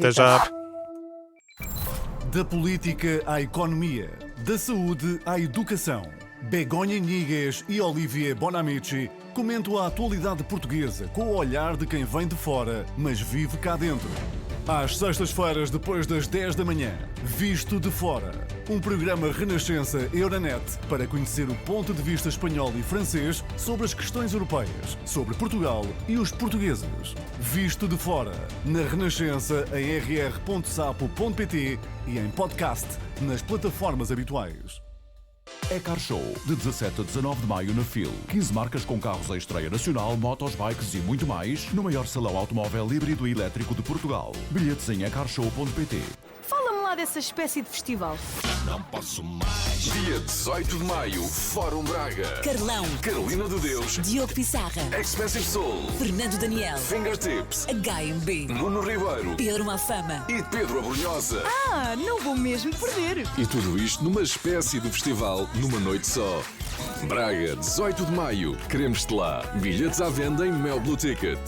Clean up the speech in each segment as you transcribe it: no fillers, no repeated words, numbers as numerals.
Até já. Da política à economia, da saúde à educação. Begonha Iniguez e Olivier Bonamici comentam a atualidade portuguesa com o olhar de quem vem de fora, mas vive cá dentro. Às sextas-feiras, depois das 10 da manhã, Visto de Fora. Um programa Renascença Euronet para conhecer o ponto de vista espanhol e francês sobre as questões europeias, sobre Portugal e os portugueses. Visto de Fora. Na Renascença, em rr.sapo.pt e em podcast nas plataformas habituais. É Car Show, de 17 a 19 de maio na FIL. 15 marcas com carros à estreia nacional, motos, bikes e muito mais, no maior salão automóvel híbrido e elétrico de Portugal. Bilhetes em ecarshow.pt. Fala-me lá dessa espécie de festival. Não posso mais. Dia 18 de maio, Fórum Braga. Carlão, Carolina de Deus, Diogo Pissarra, Expensive Soul, Fernando Daniel, Fingertips, HMB, Nuno Ribeiro Pedro Mafama. e Pedro Abrunhosa. Não vou mesmo perder. E tudo isto numa espécie de festival numa noite só. Braga, 18 de maio. Queremos-te lá. Bilhetes à venda em Mel Blue Ticket.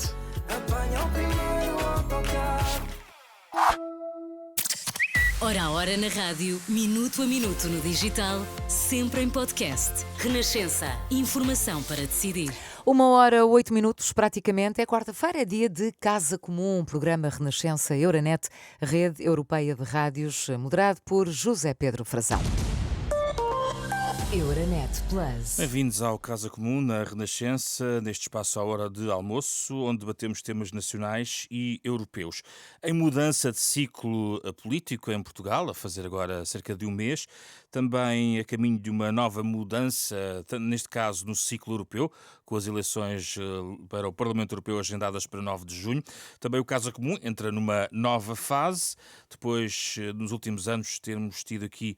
Hora a hora na rádio, minuto a minuto no digital, sempre em podcast. Renascença. Informação para decidir. 1h08, praticamente. É quarta-feira, é dia de Casa Comum, programa Renascença Euronet, rede europeia de rádios, moderado por José Pedro Frazão. Euronet Plus. Bem-vindos ao Casa Comum na Renascença, neste espaço à hora de almoço, onde debatemos temas nacionais e europeus. Em mudança de ciclo político em Portugal, a fazer agora cerca de um mês, também a caminho de uma nova mudança, neste caso no ciclo europeu, com as eleições para o Parlamento Europeu agendadas para 9 de junho. Também o Casa Comum entra numa nova fase, depois, nos últimos anos, termos tido aqui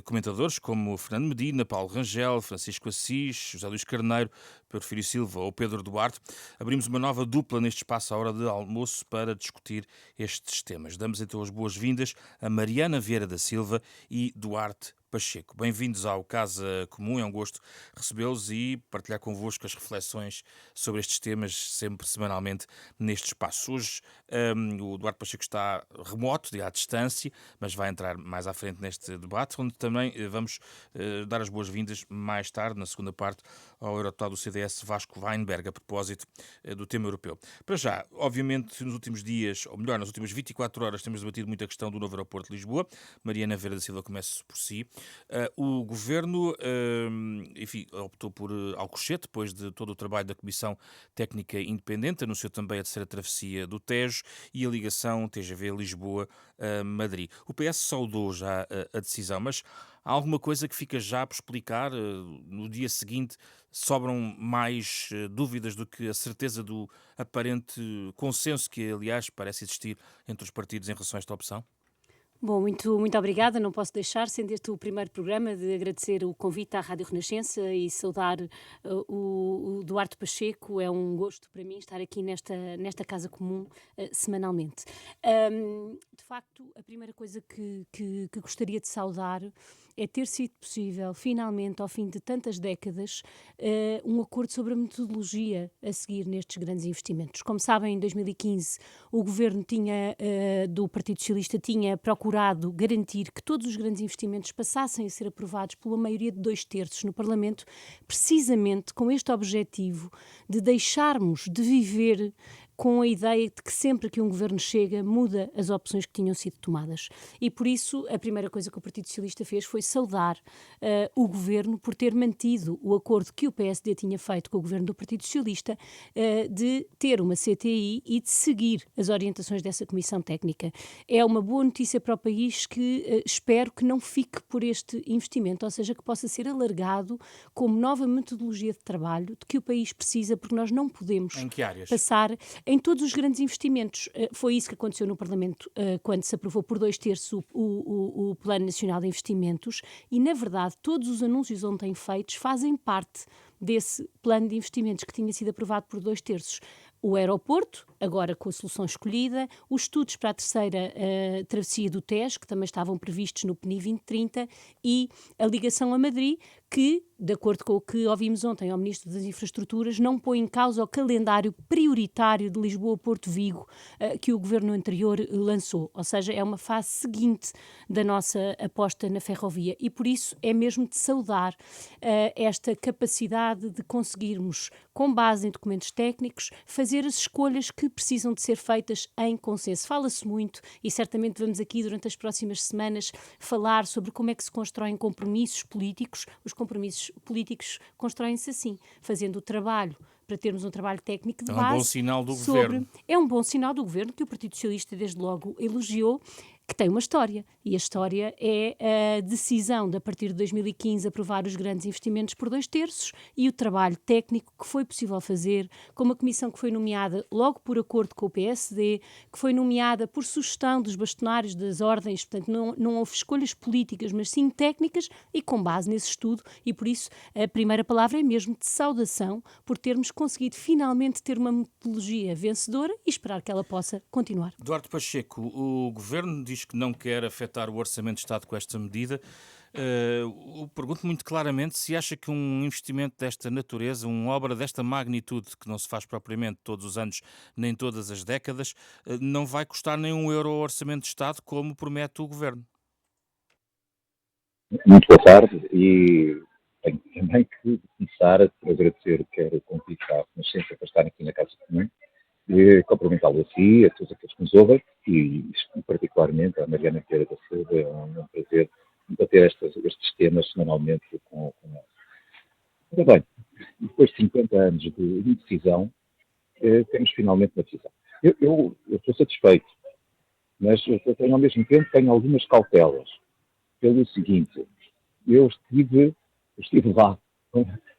comentadores como Fernando Medina, Paulo Rangel, Francisco Assis, José Luís Carneiro, Porfírio Silva ou Pedro Duarte. Abrimos uma nova dupla neste espaço à hora de almoço para discutir estes temas. Damos então as boas-vindas a Mariana Vieira da Silva e Duarte Pacheco. Bem-vindos ao Casa Comum, é um gosto recebê-los e partilhar convosco as reflexões sobre estes temas, sempre semanalmente neste espaço. Hoje o Duarte Pacheco está remoto, à distância, mas vai entrar mais à frente neste debate, onde também vamos dar as boas-vindas mais tarde, na segunda parte, ao eurodeputado do CDS Vasco Weinberg, a propósito do tema europeu. Para já, obviamente, nos últimos dias, ou melhor, nas últimas 24 horas, temos debatido muito a questão do novo aeroporto de Lisboa. Mariana Vieira da Silva começa por si. O Governo, optou por Alcochete, depois de todo o trabalho da Comissão Técnica Independente, anunciou também a terceira travessia do Tejo e a ligação TGV Lisboa-Madrid. O PS saudou já a decisão, mas há alguma coisa que fica já por explicar? No dia seguinte sobram mais dúvidas do que a certeza do aparente consenso que, aliás, parece existir entre os partidos em relação a esta opção? Bom, muito obrigada. Não posso deixar, sendo este o primeiro programa, de agradecer o convite à Rádio Renascença e saudar o Duarte Pacheco. É um gosto para mim estar aqui nesta Casa Comum semanalmente. De facto, a primeira coisa que gostaria de saudar é ter sido possível, finalmente, ao fim de tantas décadas, um acordo sobre a metodologia a seguir nestes grandes investimentos. Como sabem, em 2015, o Governo do Partido Socialista tinha procurado garantir que todos os grandes investimentos passassem a ser aprovados pela maioria de 2/3 no Parlamento, precisamente com este objetivo de deixarmos de viver com a ideia de que sempre que um governo chega, muda as opções que tinham sido tomadas. E por isso, a primeira coisa que o Partido Socialista fez foi saudar o governo por ter mantido o acordo que o PSD tinha feito com o governo do Partido Socialista de ter uma CTI e de seguir as orientações dessa comissão técnica. É uma boa notícia para o país que espero que não fique por este investimento, ou seja, que possa ser alargado como nova metodologia de trabalho de que o país precisa, porque nós não podemos passar em todos os grandes investimentos. Foi isso que aconteceu no Parlamento quando se aprovou por 2/3 o Plano Nacional de Investimentos e, na verdade, todos os anúncios ontem feitos fazem parte desse plano de investimentos que tinha sido aprovado por 2/3. O aeroporto, agora com a solução escolhida, os estudos para a terceira travessia do Tejo, que também estavam previstos no PNI 2030, e a ligação a Madrid, que, de acordo com o que ouvimos ontem ao Ministro das Infraestruturas, não põe em causa o calendário prioritário de Lisboa-Porto-Vigo que o governo anterior lançou. Ou seja, é uma fase seguinte da nossa aposta na ferrovia e, por isso, é mesmo de saudar esta capacidade de conseguirmos, com base em documentos técnicos, fazer as escolhas que precisam de ser feitas em consenso. Fala-se muito e certamente vamos aqui durante as próximas semanas falar sobre como é que se constroem compromissos políticos. Os compromissos políticos constroem-se assim, fazendo o trabalho para termos um trabalho técnico de É base. um bom sinal do governo. É um bom sinal do governo que o Partido Socialista desde logo elogiou, que tem uma história, e a história é a decisão de, a partir de 2015, aprovar os grandes investimentos por 2/3 e o trabalho técnico que foi possível fazer com uma comissão que foi nomeada logo por acordo com o PSD, que foi nomeada por sugestão dos bastonários das ordens, portanto não houve escolhas políticas, mas sim técnicas e com base nesse estudo, e por isso a primeira palavra é mesmo de saudação por termos conseguido finalmente ter uma metodologia vencedora e esperar que ela possa continuar. Duarte Pacheco, o governo diz que não quer afetar o Orçamento de Estado com esta medida. Eu pergunto muito claramente se acha que um investimento desta natureza, uma obra desta magnitude, que não se faz propriamente todos os anos, nem todas as décadas, não vai custar nem um euro ao Orçamento de Estado, como promete o governo. Muito boa tarde e tenho também que começar por agradecer, quero o convite à Renascença para estar aqui na Casa Comum e cumprimentá-lo a si, a todos aqueles que nos ouvem e particularmente a Mariana Vieira da Silva. É um prazer debater estes temas semanalmente com ela. Ora bem, depois de 50 anos de indecisão, temos finalmente uma decisão. Eu estou satisfeito, mas eu tenho, ao mesmo tempo tenho algumas cautelas. Pelo seguinte, eu estive lá,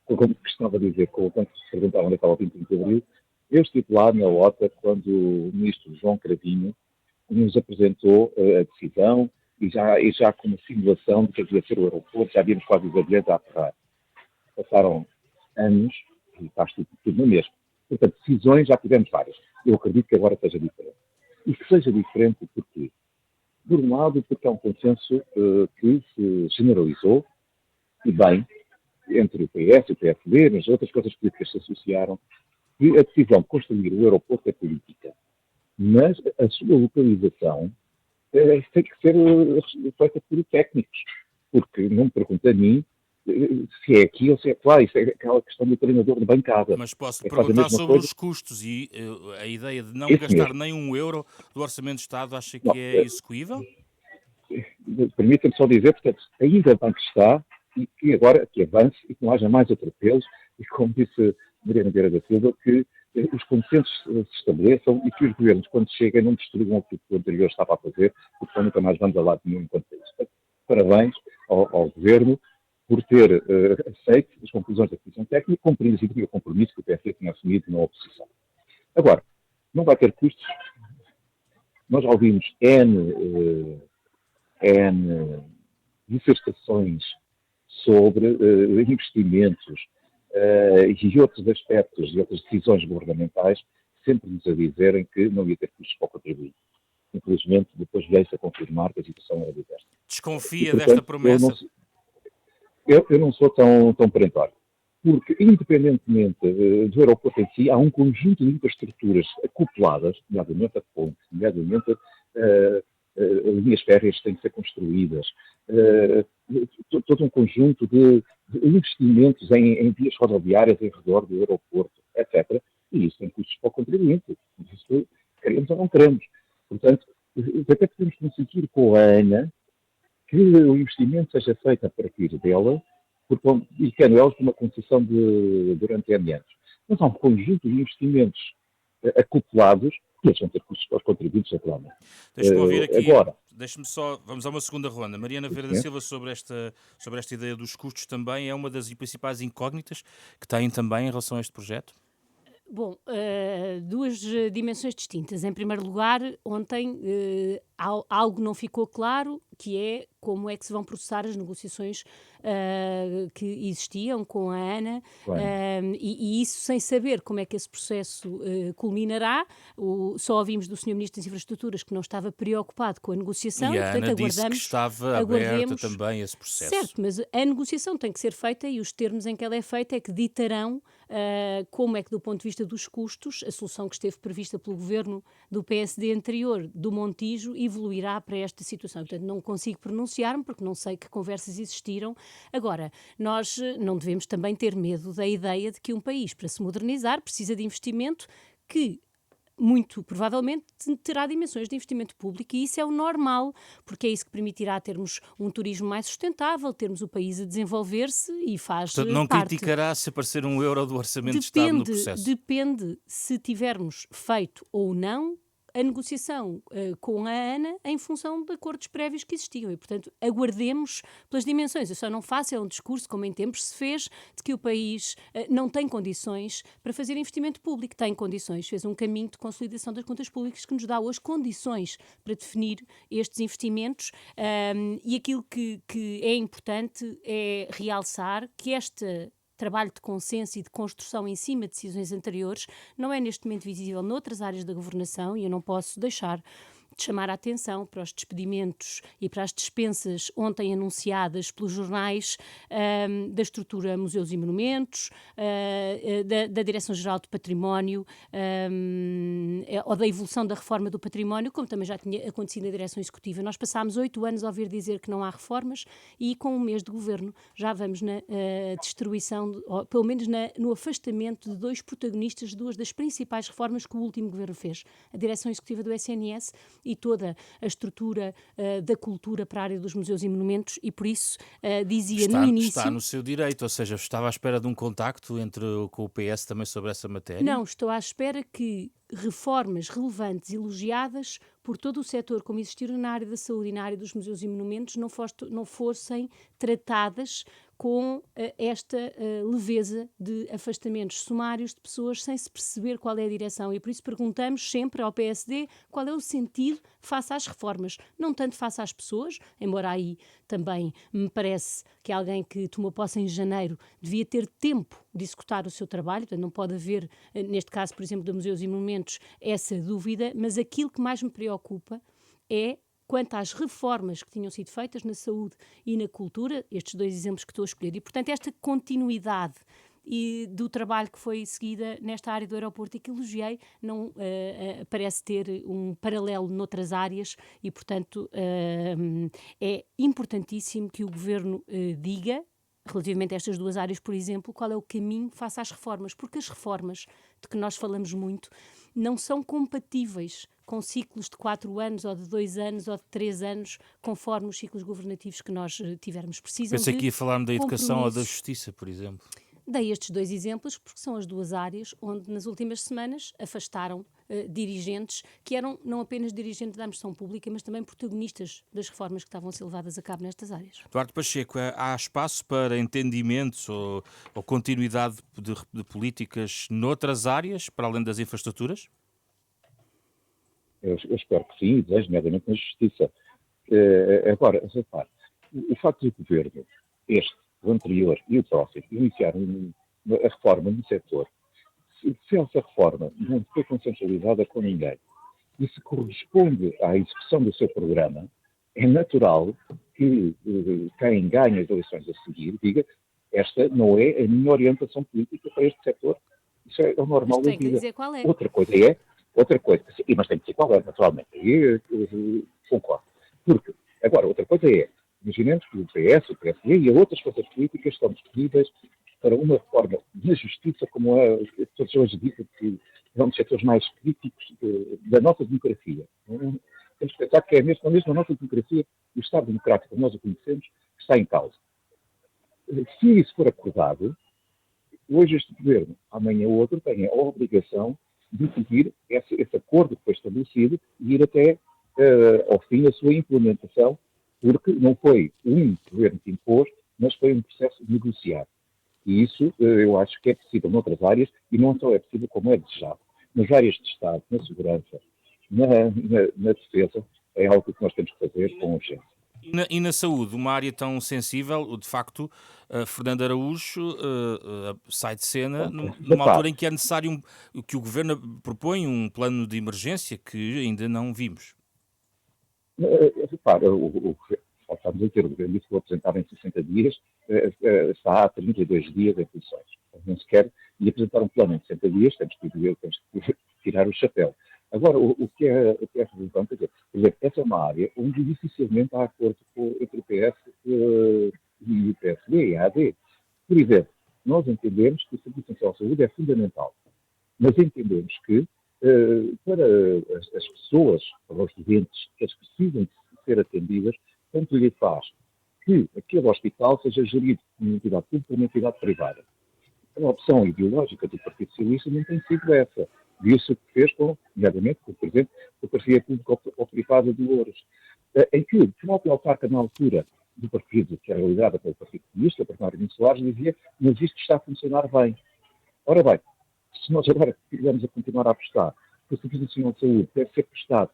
como costumava dizer, quando se perguntavam naquela 25 de Abril, eu estive lá na OTA quando o ministro João Cravinho nos apresentou a decisão e já com uma simulação de que devia ser o aeroporto, já víamos quase os aviões a aterrar. Passaram anos e está tudo no mesmo. Portanto, decisões já tivemos várias. Eu acredito que agora seja diferente. E que seja diferente porquê? Por um lado, porque é um consenso que se generalizou, e bem, entre o PS e o PSD, mas outras coisas políticas se associaram, que a decisão de construir o aeroporto é política. Mas a sua localização tem que ser feita por técnicos, porque não me pergunta a mim se é aqui ou se é lá. Isso é aquela questão do treinador de bancada. Mas posso perguntar sobre os custos e a ideia de não gastar nem um euro do Orçamento de Estado, acha que é execuível? Permita-me só dizer, portanto, ainda bem que está e que agora que avance e que não haja mais atropelos e, como disse Mariana Vieira da Silva, que os consensos se estabeleçam e que os governos, quando cheguem, não destruam o que o anterior estava a fazer, porque senão nunca mais vamos a lado nenhum enquanto isso. Parabéns ao governo por ter aceito as conclusões da Comissão Técnica, cumprindo o compromisso que o PSD tinha assumido na oposição. Agora, não vai ter custos. Nós já ouvimos N dissertações sobre investimentos e outros aspectos e outras decisões governamentais, sempre nos a dizerem que não ia ter custos para o contribuinte. Infelizmente, depois veio-se a confirmar que a situação era diversa. Desconfia desta promessa? Eu não sou tão perentório. Porque, independentemente do aeroporto em si, há um conjunto de infraestruturas acopladas, nomeadamente a ponte, nomeadamente linhas férreas que têm que ser construídas, todo um conjunto de investimentos em vias rodoviárias em redor do aeroporto, etc. E isso tem custos para o contribuinte. Isso queremos ou não queremos. Portanto, até podemos conseguir com a ANA que o investimento seja feito a partir dela, e que elas com uma concessão durante N anos. Mas há um conjunto de investimentos acoplados que eles vão ter custos para os contribuintes, naturalmente. Deixa-me ouvir aqui, agora, deixe-me só, vamos a uma segunda ronda. Mariana Vieira da Silva, sobre esta ideia dos custos também, é uma das principais incógnitas que têm também em relação a este projeto? Bom, duas dimensões distintas. Em primeiro lugar, ontem algo não ficou claro, que é como é que se vão processar as negociações que existiam com a ANA, e isso sem saber como é que esse processo culminará. Só ouvimos do Sr. Ministro das Infraestruturas que não estava preocupado com a negociação E e, a portanto, Ana disse que estava aberta também a esse processo. Certo, mas a negociação tem que ser feita e os termos em que ela é feita é que ditarão como é que, do ponto de vista dos custos, a solução que esteve prevista pelo governo do PSD anterior, do Montijo, evoluirá para esta situação. Portanto, não consigo pronunciar-me porque não sei que conversas existiram. Agora, nós não devemos também ter medo da ideia de que um país, para se modernizar, precisa de investimento que muito provavelmente terá dimensões de investimento público, e isso é o normal, porque é isso que permitirá termos um turismo mais sustentável, termos o país a desenvolver-se e faz Portanto, não parte. criticará se aparecer €1 do Orçamento de Estado no processo? Depende se tivermos feito ou não a negociação com a ANA em função de acordos prévios que existiam e, portanto, aguardemos pelas dimensões. Eu só não faço um discurso, como em tempos se fez, de que o país não tem condições para fazer investimento público. Tem condições, fez um caminho de consolidação das contas públicas que nos dá hoje condições para definir estes investimentos, e aquilo que é importante é realçar que este trabalho de consenso e de construção em cima de decisões anteriores não é neste momento visível noutras áreas da governação, e eu não posso deixar de chamar a atenção para os despedimentos e para as dispensas ontem anunciadas pelos jornais da estrutura Museus e Monumentos, da Direção-Geral do Património, ou da evolução da reforma do património, como também já tinha acontecido na Direção Executiva. Nós passámos 8 anos a ouvir dizer que não há reformas e com um mês de governo já vamos na destruição, ou pelo menos no afastamento de 2 protagonistas de 2 das principais reformas que o último governo fez. A Direção Executiva do SNS e toda a estrutura da cultura para a área dos museus e monumentos, e por isso dizia no início... Está no seu direito, ou seja, estava à espera de um contacto com o PS também sobre essa matéria? Não, estou à espera que reformas relevantes, elogiadas por todo o setor, como existiram na área da saúde e na área dos museus e monumentos, não fossem tratadas com esta leveza de afastamentos sumários de pessoas sem se perceber qual é a direção. E por isso perguntamos sempre ao PSD qual é o sentido face às reformas, não tanto face às pessoas, embora aí também me parece que alguém que tomou posse em janeiro devia ter tempo de executar o seu trabalho, portanto não pode haver, neste caso, por exemplo, de museus e monumentos, essa dúvida, mas aquilo que mais me preocupa é quanto às reformas que tinham sido feitas na saúde e na cultura, estes 2 exemplos que estou a escolher, e portanto esta continuidade e do trabalho que foi seguida nesta área do aeroporto e que elogiei, não parece ter um paralelo noutras áreas e portanto é importantíssimo que o Governo diga, relativamente a estas 2 áreas, por exemplo, qual é o caminho face às reformas, porque as reformas de que nós falamos muito não são compatíveis com ciclos de 4 anos, ou de 2 anos, ou de 3 anos, conforme os ciclos governativos que nós tivermos. Pensei que ia falar-me da educação ou da justiça, por exemplo. Dei estes 2 exemplos porque são as 2 áreas onde nas últimas semanas afastaram dirigentes que eram não apenas dirigentes da administração pública, mas também protagonistas das reformas que estavam a ser levadas a cabo nestas áreas. Eduardo Pacheco, há espaço para entendimentos ou continuidade de políticas noutras áreas, para além das infraestruturas? Eu espero que sim, desejo, nomeadamente na justiça. Agora, repare, o facto do governo, o anterior e o próximo, iniciarem a reforma no setor, se essa reforma não foi consensualizada com ninguém e se corresponde à execução do seu programa, é natural que quem ganha as eleições a seguir diga: esta não é a minha orientação política para este setor. Isso é o normal da vida. Tem que dizer qual é. Outra coisa, sim, mas tem que dizer qual é, naturalmente. Aí eu concordo. Porque, agora, outra coisa é, imaginemos que o PS, o PSD e outras forças políticas estão disponíveis para uma reforma na justiça, como todos hoje dizem que é um dos setores mais críticos da nossa democracia. Temos que pensar que é mesmo a nossa democracia, o Estado democrático como nós o conhecemos, que está em causa. Se isso for acordado, hoje este governo, amanhã o outro, tem a obrigação de seguir esse acordo que foi estabelecido e ir até ao fim da sua implementação, porque não foi um governo que impôs, mas foi um processo negociado. E isso eu acho que é possível noutras áreas, e não só é possível como é desejável. Nas áreas de Estado, na segurança, na defesa, é algo que nós temos que fazer com urgência. E na saúde, uma área tão sensível, de facto, Fernando Araújo sai de cena numa Repare, altura em que é necessário que o Governo propõe um plano de emergência que ainda não vimos. repare, estamos a ter o governo disse que vou apresentar em 60 dias, está há 32 dias em funções. Nem sequer, e apresentar um plano em 60 dias, temos que tirar o chapéu. Agora, o que é relevante, quer dizer, por exemplo, essa é uma área onde dificilmente há acordo entre o PS e o PSD e a AD. Por exemplo, nós entendemos que o Serviço Nacional de Saúde é fundamental, mas entendemos que para as pessoas, para os doentes, que eles precisam de ser atendidas, tanto lhe faz que aquele hospital seja gerido como uma entidade pública ou uma entidade privada. A opção ideológica do Partido Socialista não tem sido essa. Viu-se o que fez nomeadamente, por exemplo, a parceria público-privada de Louros, em que o próprio autarca, na altura do partido, que era liderado pelo Partido Comunista, Bernardo Mendes Soares, dizia: mas isto está a funcionar bem. Ora bem, se nós agora estivermos a continuar a apostar que o Serviço Nacional de Saúde deve ser prestado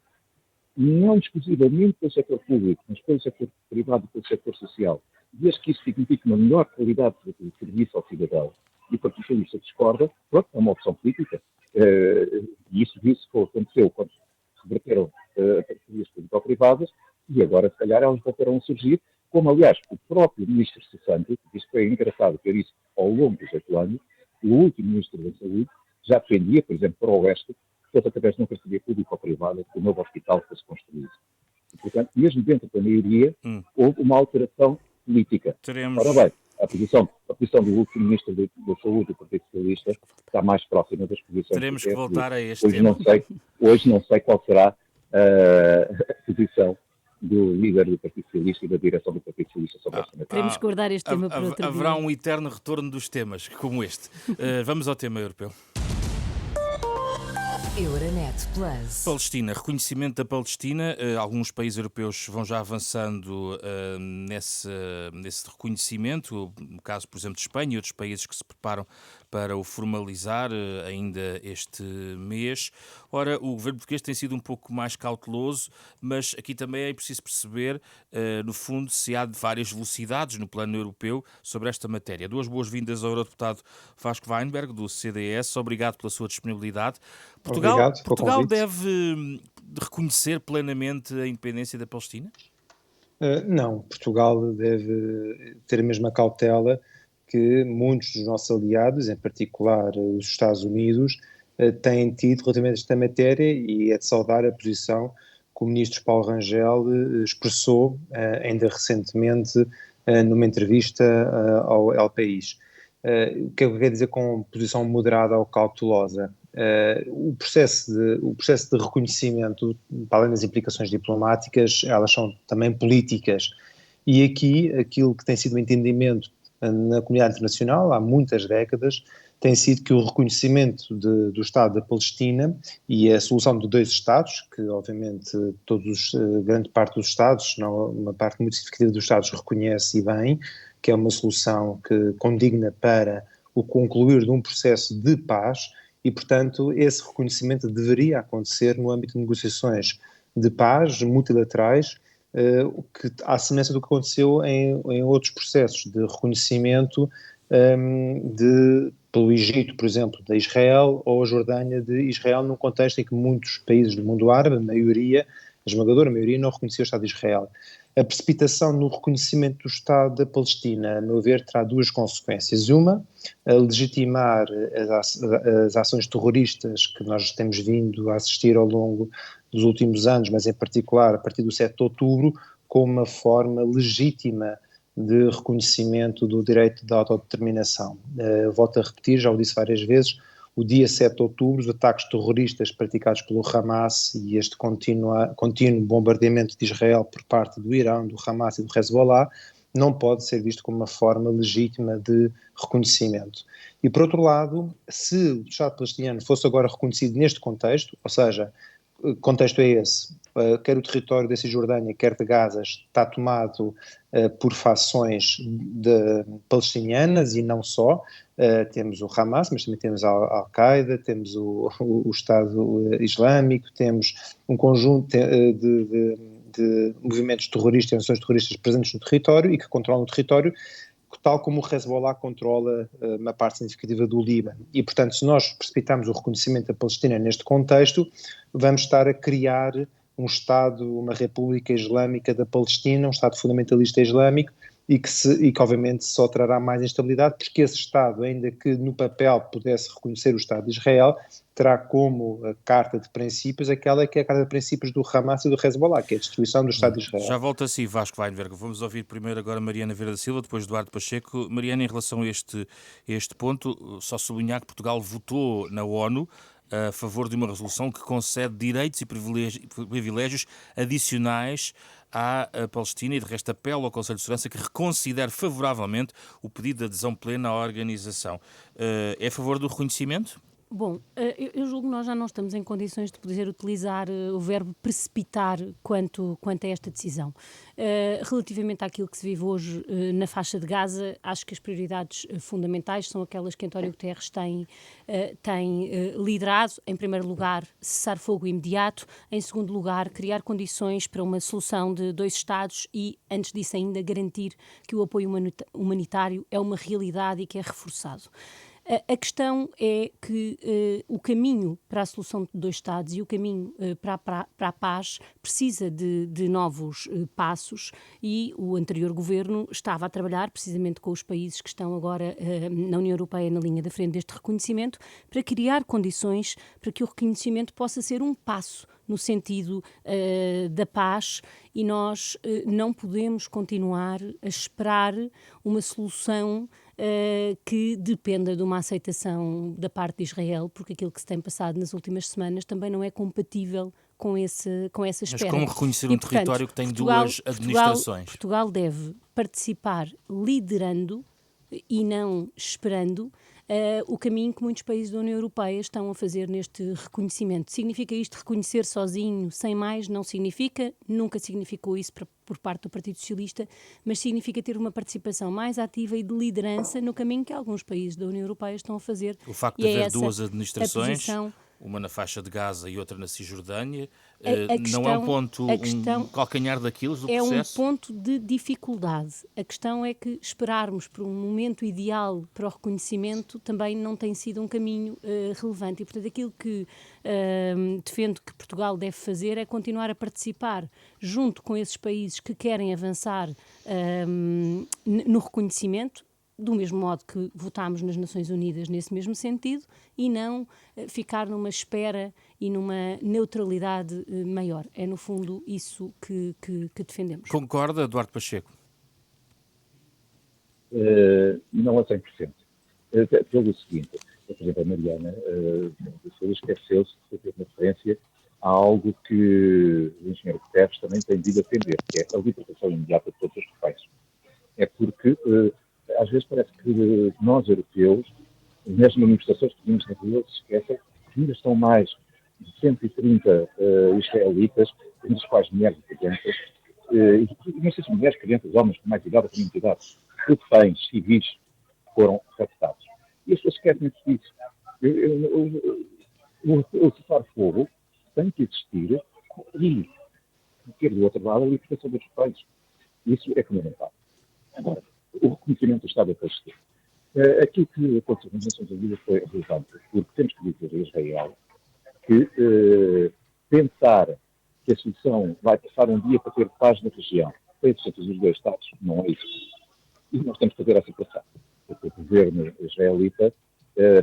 não exclusivamente pelo setor público, mas pelo setor privado e pelo setor social, desde que isso signifique uma melhor qualidade de serviço ao cidadão, e o Partido Socialista discorda, pronto, é uma opção política. E isso viu-se que aconteceu quando reverteram parcerias público-privadas, e agora, se calhar, elas voltarão a surgir, como, aliás, o próprio Ministro Cessante, disse que foi engraçado ter isso ao longo dos 8 anos, o último Ministro da Saúde já defendia, por exemplo, para o Oeste, que fosse através de uma parceria público-privada que o novo hospital fosse construído. E, portanto, mesmo dentro da maioria, houve uma alteração política. Teremos... Ora bem, a posição do último Ministro da Saúde do Partido Socialista está mais próxima das posições. Teremos que voltar a este tema. Hoje não sei qual será a posição do líder do Partido Socialista e da direção do Partido Socialista sobre esta matéria. Teremos que guardar este tema para outro dia. Haverá um eterno retorno dos temas, como este. Vamos ao tema europeu. Euronet Plus. Palestina, reconhecimento da Palestina. Alguns países europeus vão já avançando nesse reconhecimento. No caso, por exemplo, de Espanha e outros países que se preparam para o formalizar ainda este mês. Ora, o governo português tem sido um pouco mais cauteloso, mas aqui também é preciso perceber, no fundo, se há várias velocidades no plano europeu sobre esta matéria. Duas boas-vindas ao eurodeputado Vasco Weinberg, do CDS. Obrigado pela sua disponibilidade. Portugal deve reconhecer plenamente a independência da Palestina? Não, Portugal deve ter a mesma cautela que muitos dos nossos aliados, em particular os Estados Unidos, têm tido relativamente a esta matéria, e é de saudar a posição que o ministro Paulo Rangel expressou ainda recentemente numa entrevista ao El País. O que é que quer dizer com posição moderada ou cautelosa? O processo de reconhecimento, para além das implicações diplomáticas, elas são também políticas. E aqui, aquilo que tem sido o entendimento na comunidade internacional há muitas décadas, tem sido que o reconhecimento do Estado da Palestina e a solução de 2 Estados, que obviamente grande parte dos Estados, não uma parte muito significativa dos Estados, reconhece e bem, que é uma solução que condigna para o concluir de um processo de paz, e, portanto, esse reconhecimento deveria acontecer no âmbito de negociações de paz multilaterais, que, à semelhança do que aconteceu em outros processos de reconhecimento pelo Egito, por exemplo, de Israel, ou a Jordânia de Israel, num contexto em que muitos países do mundo árabe, a esmagadora maioria, não reconhecia o Estado de Israel. A precipitação no reconhecimento do Estado da Palestina, a meu ver, terá 2 consequências. Uma, a legitimar as ações terroristas que nós temos vindo a assistir ao longo dos últimos anos, mas em particular a partir do 7 de outubro, como uma forma legítima de reconhecimento do direito de autodeterminação. Volto a repetir, já o disse várias vezes, o dia 7 de outubro, os ataques terroristas praticados pelo Hamas e este contínuo bombardeamento de Israel por parte do Irão, do Hamas e do Hezbollah, não pode ser visto como uma forma legítima de reconhecimento. E, por outro lado, se o Estado palestiniano fosse agora reconhecido neste contexto, ou seja, que contexto é esse? Quer o território da Cisjordânia, quer de Gaza, está tomado por fações palestinianas e não só. Temos o Hamas, mas também temos a Al-Qaeda, temos o Estado Islâmico, temos um conjunto de de movimentos terroristas e ações terroristas presentes no território e que controlam o território, tal como o Hezbollah controla uma parte significativa do Líbano. E, portanto, se nós precipitarmos o reconhecimento da Palestina neste contexto, vamos estar a criar um Estado, uma República Islâmica da Palestina, um Estado fundamentalista islâmico, e que obviamente só trará mais instabilidade, porque esse Estado, ainda que no papel pudesse reconhecer o Estado de Israel, terá como a carta de princípios aquela que é a carta de princípios do Hamas e do Hezbollah, que é a destruição do Estado de Israel. Já volto a si, Vasco Weinberg. Vamos ouvir primeiro agora Mariana Vieira da Silva, depois Eduardo Pacheco. Mariana, em relação a este ponto, só sublinhar que Portugal votou na ONU a favor de uma resolução que concede direitos e privilégios adicionais à Palestina e, de resto, apelo ao Conselho de Segurança que reconsidere favoravelmente o pedido de adesão plena à organização. É a favor do reconhecimento? Bom, eu julgo que nós já não estamos em condições de poder utilizar o verbo precipitar quanto a esta decisão. Relativamente àquilo que se vive hoje na faixa de Gaza, acho que as prioridades fundamentais são aquelas que António Guterres tem liderado. Em primeiro lugar, cessar fogo imediato. Em segundo lugar, criar condições para uma solução de 2 Estados e, antes disso ainda, garantir que o apoio humanitário é uma realidade e que é reforçado. A questão é que o caminho para a solução de 2 Estados e o caminho para a paz precisa de novos passos, e o anterior governo estava a trabalhar precisamente com os países que estão agora na União Europeia na linha da frente deste reconhecimento, para criar condições para que o reconhecimento possa ser um passo no sentido da paz, e nós não podemos continuar a esperar uma solução que dependa de uma aceitação da parte de Israel, porque aquilo que se tem passado nas últimas semanas também não é compatível com essa espera. Mas como reconhecer um território que tem 2 administrações? Portugal deve participar liderando e não esperando o caminho que muitos países da União Europeia estão a fazer neste reconhecimento. Significa isto reconhecer sozinho, sem mais? Não significa, nunca significou isso por parte do Partido Socialista, mas significa ter uma participação mais ativa e de liderança no caminho que alguns países da União Europeia estão a fazer. O facto de haver 2 administrações, uma na faixa de Gaza e outra na Cisjordânia, não é um ponto, um calcanhar daquilo do processo? É um ponto de dificuldade. A questão é que esperarmos por um momento ideal para o reconhecimento também não tem sido um caminho relevante. E, portanto, aquilo que defendo que Portugal deve fazer é continuar a participar junto com esses países que querem avançar no reconhecimento, do mesmo modo que votámos nas Nações Unidas nesse mesmo sentido, e não ficar numa espera e numa neutralidade maior. É, no fundo, isso que defendemos. Concorda, Eduardo Pacheco? Não a 100%. Pelo seguinte, por exemplo, a Mariana esqueceu-se de fazer referência a algo que o engenheiro Guterres também tem vindo a defender, que é a libertação imediata de todos os reféns. É porque às vezes parece que nós, europeus, nas manifestações que vimos na rua, se esquecem que ainda estão mais de 130 israelitas, entre os quais mulheres e crianças, e não sei se mulheres, crianças, homens com mais idade ou com menos idade, reféns civis foram raptados. E as pessoas esquecem-se disso. O cessar-fogo tem que existir e ter do outro lado a libertação dos reféns. Isso é fundamental. Agora, o reconhecimento do Estado da Palestina. Aquilo que aconteceu nas Nações Unidas foi relevante, porque temos que dizer a Israel que pensar que a solução vai passar um dia para ter paz na região, para existir os 2 Estados, não é isso. E nós temos que fazer essa separação. Porque o governo israelita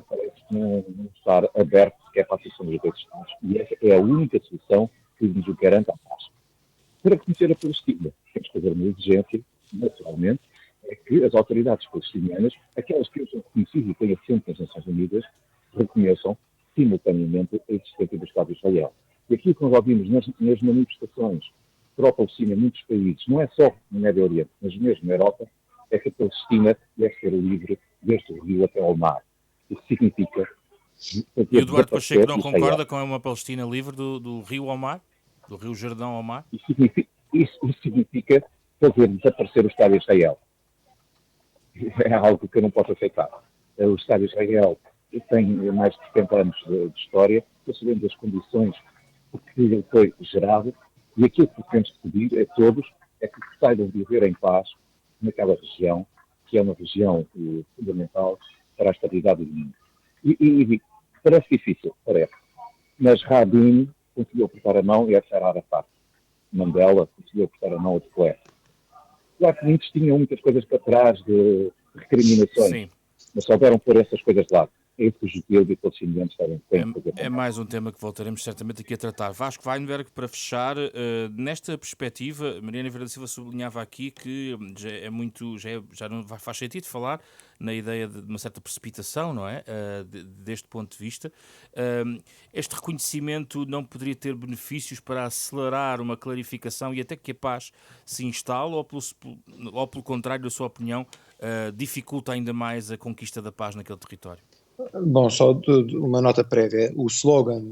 parece não estar aberto sequer para a solução dos 2 Estados. E essa é a única solução que nos garante a paz. Para reconhecer a Palestina, temos que fazer uma exigência, naturalmente, é que as autoridades palestinianas, aquelas que são reconhecidas e têm assento nas Nações Unidas, reconheçam simultaneamente a existência do Estado de Israel. E aquilo que nós ouvimos nas manifestações pró-Palestina em muitos países, não é só no Médio Oriente, mas mesmo na Europa, é que a Palestina deve ser livre desde o rio até ao mar. Isso significa... E o Eduardo Pacheco não concorda com uma Palestina livre do rio ao mar? Do rio Jordão ao mar? Isso significa fazer desaparecer o Estado de Israel. É algo que eu não posso aceitar. O Estado de Israel tem mais de 70 anos de história, estou sabendo das condições que ele foi gerado, E aquilo que temos que pedir a todos é que saibam viver em paz naquela região, que é uma região fundamental para a estabilidade do mundo. E parece difícil, parece. Mas Rabin conseguiu apertar a mão e Yasser Arafat. Mandela conseguiu apertar a mão a de Klerk. Claro que muitos tinham muitas coisas para trás de recriminações, Sim. mas souberam pôr essas coisas de lado. É isso que os judeus e todos os semelhantes devem fazer. É mais um tema que voltaremos certamente aqui a tratar. Vasco Weinberg, para fechar, nesta perspectiva, Mariana Vieira da Silva sublinhava aqui que já não faz sentido falar na ideia de uma certa precipitação, não é? Deste ponto de vista. Este reconhecimento não poderia ter benefícios para acelerar uma clarificação e até que a paz se instale, ou pelo contrário, a sua opinião, dificulta ainda mais a conquista da paz naquele território? Bom, só uma nota prévia. O slogan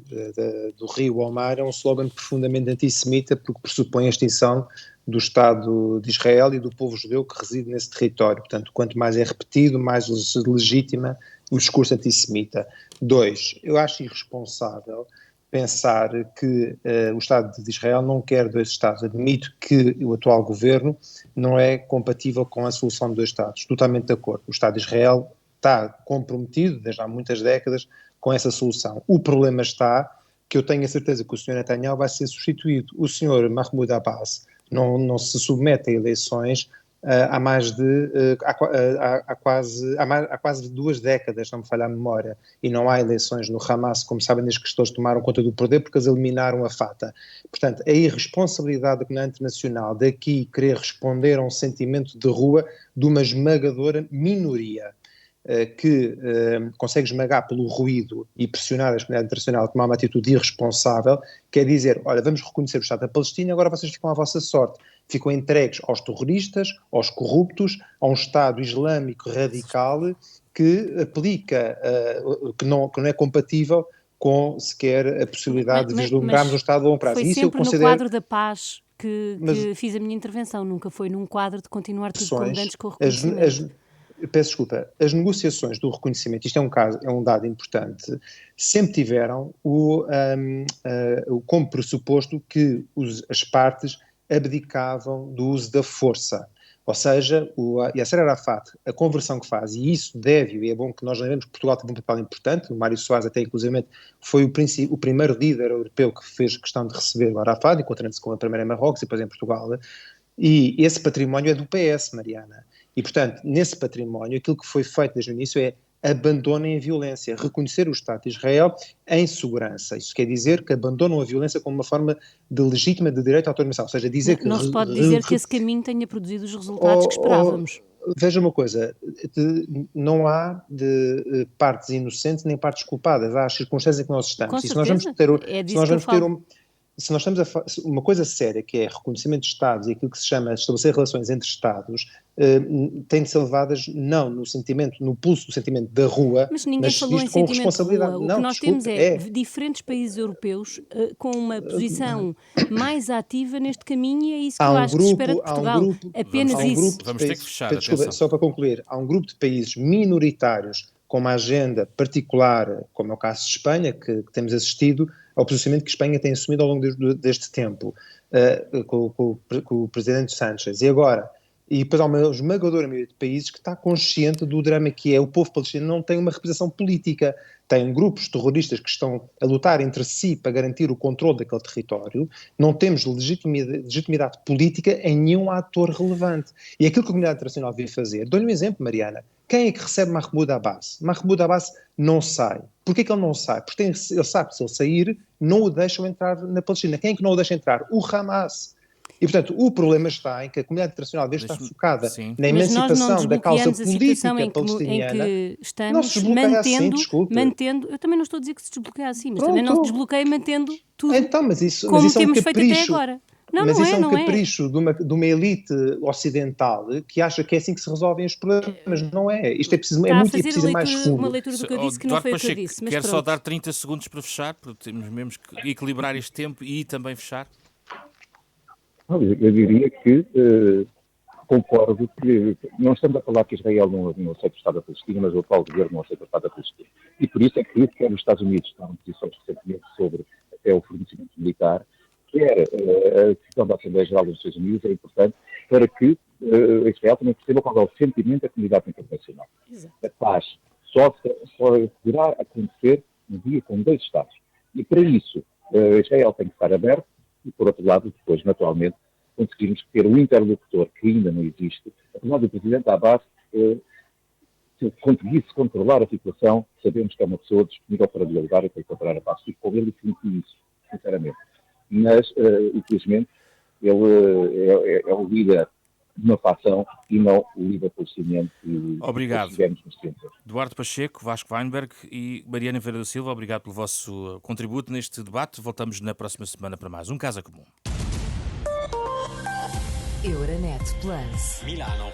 do Rio ao Mar é um slogan profundamente antissemita porque pressupõe a extinção do Estado de Israel e do povo judeu que reside nesse território. Portanto, quanto mais é repetido, mais se legitima o discurso antissemita. 2, eu acho irresponsável pensar que o Estado de Israel não quer dois Estados. Admito que o atual governo não é compatível com a solução de dois Estados. Totalmente de acordo. O Estado de Israel está comprometido, desde há muitas décadas, com essa solução. O problema está que eu tenho a certeza que o Sr. Netanyahu vai ser substituído. O Sr. Mahmoud Abbas não se submete a eleições há quase 2 décadas, não me falha a memória, e não há eleições no Hamas, como sabem, desde que os setores tomaram conta do poder, porque eles eliminaram a Fatah. Portanto, a irresponsabilidade da comunidade internacional daqui querer responder a um sentimento de rua de uma esmagadora minoria que consegue esmagar pelo ruído e pressionar a comunidade internacional a tomar uma atitude irresponsável, quer dizer, olha, vamos reconhecer o Estado da Palestina, agora vocês ficam à vossa sorte. Ficam entregues aos terroristas, aos corruptos, a um Estado islâmico radical que aplica, que não é compatível com sequer a possibilidade de vislumbrarmos um Estado a longo prazo. Foi Isso sempre eu considero... no quadro da paz que fiz a minha intervenção, nunca foi num quadro de continuar tudo como antes com o reconhecimento. Peço desculpa, as negociações do reconhecimento, isto é um dado importante, sempre tiveram como pressuposto que as partes abdicavam do uso da força. Ou seja, o Yasser Arafat, a conversão que faz, e isso e é bom que nós lembremos que Portugal teve um papel importante, o Mário Soares até inclusivamente foi o primeiro líder europeu que fez questão de receber o Arafat, encontrando-se com a primeira em Marrocos e depois em Portugal, e esse património é do PS, Mariana. E, portanto, nesse património, aquilo que foi feito desde o início é abandonem a violência, reconhecer o Estado de Israel em segurança. Isso quer dizer que abandonam a violência como uma forma de legítima de direito à autodeterminação. Ou seja, dizer que... Não se pode dizer que esse caminho tenha produzido os resultados que esperávamos. Veja uma coisa, não há de partes inocentes nem partes culpadas. Há as circunstâncias em que nós estamos. Com certeza, Se nós estamos a uma coisa séria, que é reconhecimento de Estados e aquilo que se chama estabelecer relações entre Estados, tem de ser levadas não no sentimento, no pulso do sentimento da rua, mas ninguém falou em com sentimento responsabilidade. de rua. O que nós temos é diferentes países europeus com uma posição mais ativa neste caminho e é isso que eu acho que se espera de Portugal. Apenas isso. Vamos ter que fechar, desculpa, só para concluir, há um grupo de países minoritários com uma agenda particular, como é o caso de Espanha, que temos assistido ao posicionamento que Espanha tem assumido ao longo deste tempo, com o presidente Sánchez. E depois há uma esmagadora maioria de países que está consciente do drama que é o povo palestino não tem uma representação política, tem grupos terroristas que estão a lutar entre si para garantir o controle daquele território, não temos legitimidade política em nenhum ator relevante. E aquilo que a comunidade internacional veio fazer, dou-lhe um exemplo, Mariana, quem é que recebe Mahmoud Abbas? Mahmoud Abbas não sai. Porquê que ele não sai? Porque ele sabe que se ele sair, não o deixam entrar na Palestina. Quem é que não o deixa entrar? O Hamas. E, portanto, o problema está em que a comunidade internacional deve estar focada na emancipação da causa política palestiniana. Em que estamos mantendo. Eu também não estou a dizer que se desbloqueia assim, mas também não se desbloqueia mantendo tudo como temos feito até agora. Mas isso é um capricho de uma elite ocidental que acha que é assim que se resolvem os problemas. Não é. Isto é preciso, é muito preciso mais fundo. Uma leitura do que eu disse que não foi o que eu disse. Quero só dar 30 segundos para fechar, porque temos mesmo que equilibrar este tempo e também fechar. Eu diria que concordo que não estamos a falar que Israel não aceita o Estado da Palestina, mas o atual governo não aceita o Estado da Palestina. E por isso é que quer os Estados Unidos estão em posições recentemente sobre até o fornecimento militar, quer a decisão da Assembleia Geral dos Estados Unidos é importante para que Israel também perceba qual é o sentimento da comunidade internacional. Exato. A paz só poderá acontecer um dia com 2 Estados. E para isso, Israel tem que estar aberto e, por outro lado, depois, naturalmente, conseguimos ter um interlocutor que ainda não existe. Apesar do Presidente Abbas, se conseguisse controlar a situação, sabemos que é uma pessoa disponível para dialogar e para encontrar a paz. Fico com ele e sinto isso, sinceramente. Mas, infelizmente, ele é o líder de uma facção e não o líder palestiniano que Obrigado. tivemos nos tempos. Duarte Pacheco, Vasco Weinberg e Mariana Ferreira da Silva, obrigado pelo vosso contributo neste debate. Voltamos na próxima semana para mais Casa Comum. Euronet Plus. Milano.